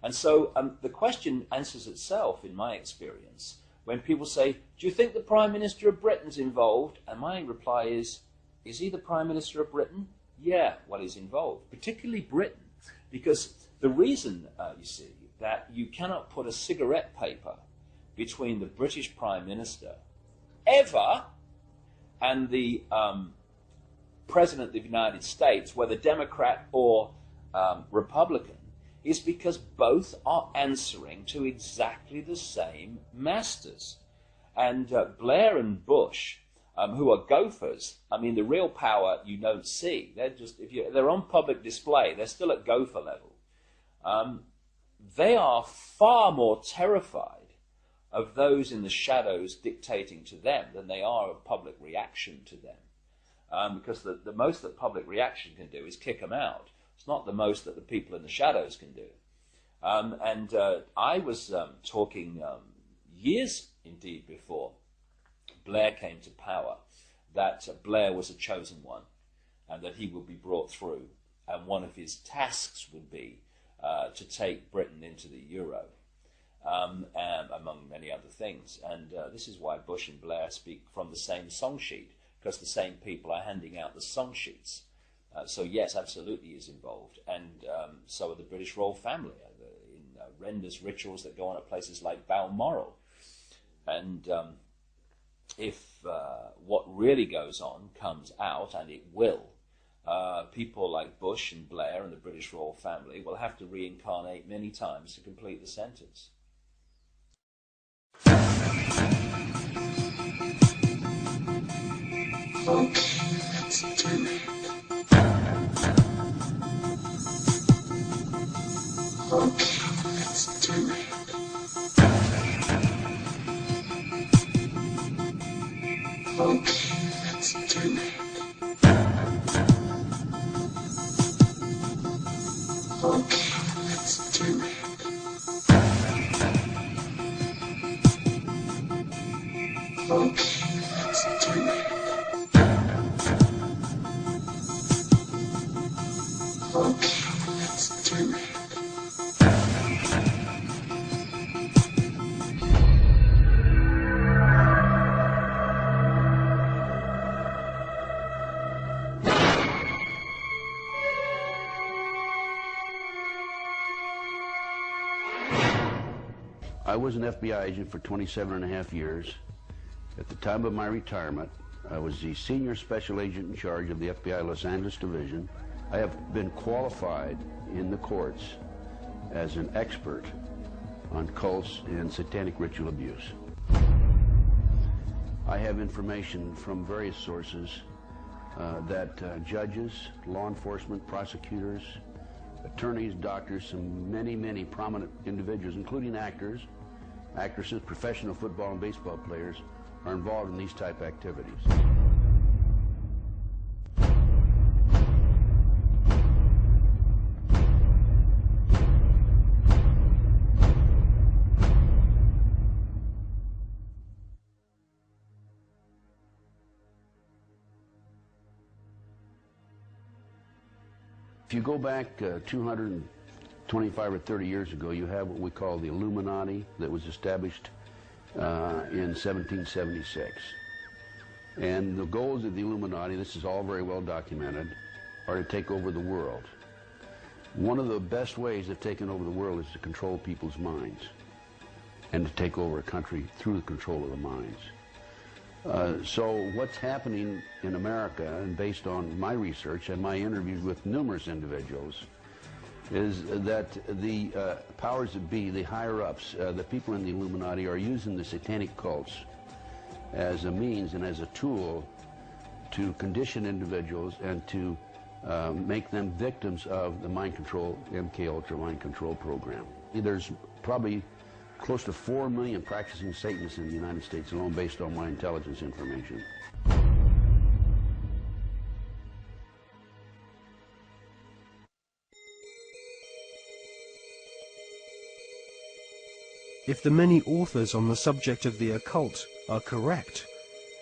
And so the question answers itself, in my experience, when people say, do you think the Prime Minister of Britain's involved? And my reply is he the Prime Minister of Britain? Yeah, well, he's involved, particularly Britain, because the reason, you see, that you cannot put a cigarette paper between the British Prime Minister ever and the President of the United States, whether Democrat or Republican, is because both are answering to exactly the same masters. And Blair and Bush, who are gophers, I mean, the real power you don't see. They're just, they're on public display, they're still at gopher level. They are far more terrified of those in the shadows dictating to them than they are of public reaction to them. Because the most that public reaction can do is kick them out. It's not the most that the people in the shadows can do. I was talking years, indeed, before Blair came to power, that Blair was a chosen one and that he would be brought through. And one of his tasks would be to take Britain into the euro, among many other things. And this is why Bush and Blair speak from the same song sheet, because the same people are handing out the song sheets. So yes, absolutely is involved. And so are the British royal family in horrendous rituals that go on at places like Balmoral. And if what really goes on comes out, and it will, people like Bush and Blair and the British royal family will have to reincarnate many times to complete the sentence. Let's do it. Let's do it. Let's do it. Let's do it. Let's do it. Let's do it. I was an FBI agent for 27.5 years. At the time of my retirement, I was the senior special agent in charge of the FBI Los Angeles Division. I have been qualified in the courts as an expert on cults and satanic ritual abuse. I have information from various sources that judges, law enforcement, prosecutors, attorneys, doctors, and many prominent individuals, including actors, actresses, professional football and baseball players, are involved in these type activities. If you go back 225 or 30 years ago, you have what we call the Illuminati that was established in 1776. And the goals of the Illuminati, this is all very well documented, are to take over the world. One of the best ways of taking over the world is to control people's minds and to take over a country through the control of the minds. So what's happening in America, and based on my research and my interviews with numerous individuals, is that the powers that be, the higher-ups, the people in the Illuminati, are using the satanic cults as a means and as a tool to condition individuals and to make them victims of the mind control, MK Ultra mind control program. There's probably close to 4 million practicing Satanists in the United States alone, based on my intelligence information. If the many authors on the subject of the occult are correct,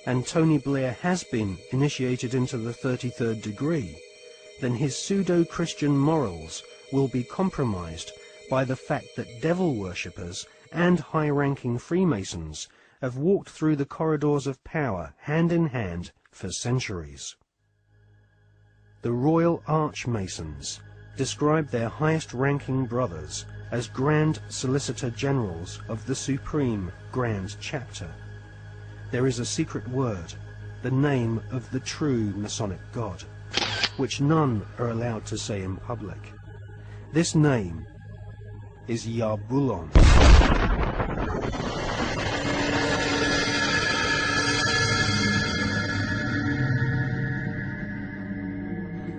and Tony Blair has been initiated into the 33rd degree, then his pseudo-Christian morals will be compromised by the fact that devil worshippers and high-ranking Freemasons have walked through the corridors of power hand in hand for centuries. The Royal Archmasons describe their highest-ranking brothers as Grand Solicitor Generals of the Supreme Grand Chapter. There is a secret word, the name of the true Masonic God, which none are allowed to say in public. This name is Yarbulon.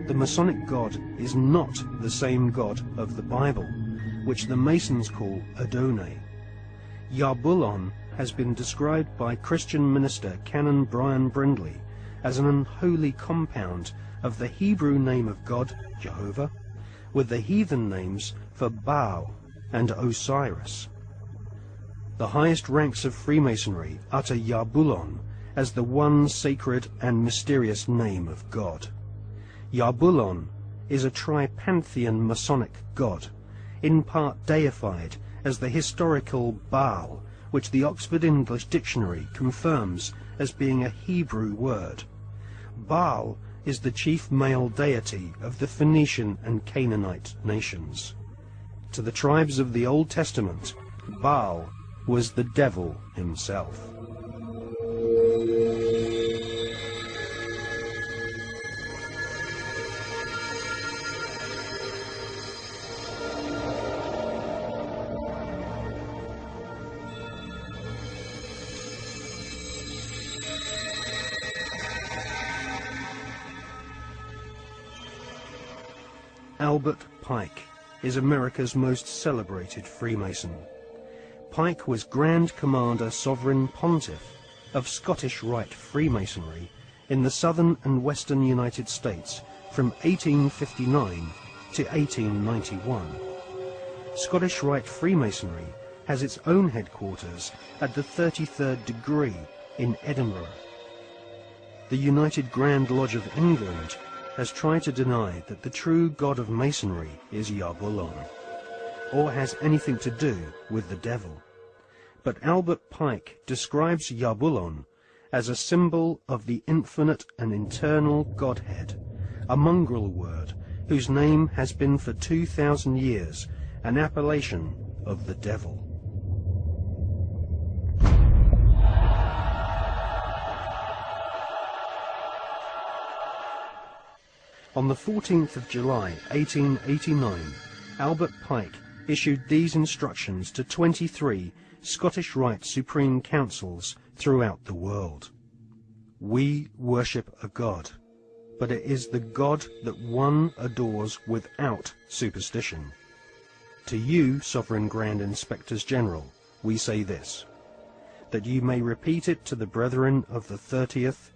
The Masonic God is not the same God of the Bible, which the Masons call Adonai. Yarbulon has been described by Christian minister Canon Brian Brindley as an unholy compound of the Hebrew name of God, Jehovah, with the heathen names for Baal and Osiris. The highest ranks of Freemasonry utter Yarbulon as the one sacred and mysterious name of God. Yarbulon is a tripantheon Masonic god, in part deified as the historical Baal, which the Oxford English Dictionary confirms as being a Hebrew word. Baal is the chief male deity of the Phoenician and Canaanite nations. To the tribes of the Old Testament, Baal was the devil himself. Albert Pike is America's most celebrated Freemason. Pike was Grand Commander Sovereign Pontiff of Scottish Rite Freemasonry in the southern and western United States from 1859 to 1891. Scottish Rite Freemasonry has its own headquarters at the 33rd degree in Edinburgh. The United Grand Lodge of England has tried to deny that the true god of Masonry is Yarbulon, or has anything to do with the devil. But Albert Pike describes Yarbulon as a symbol of the infinite and eternal Godhead, a mongrel word whose name has been for 2,000 years an appellation of the devil. On the 14th of July, 1889, Albert Pike issued these instructions to 23 Scottish Rite Supreme Councils throughout the world. We worship a God, but it is the God that one adores without superstition. To you, Sovereign Grand Inspectors General, we say this, that you may repeat it to the brethren of the 30th,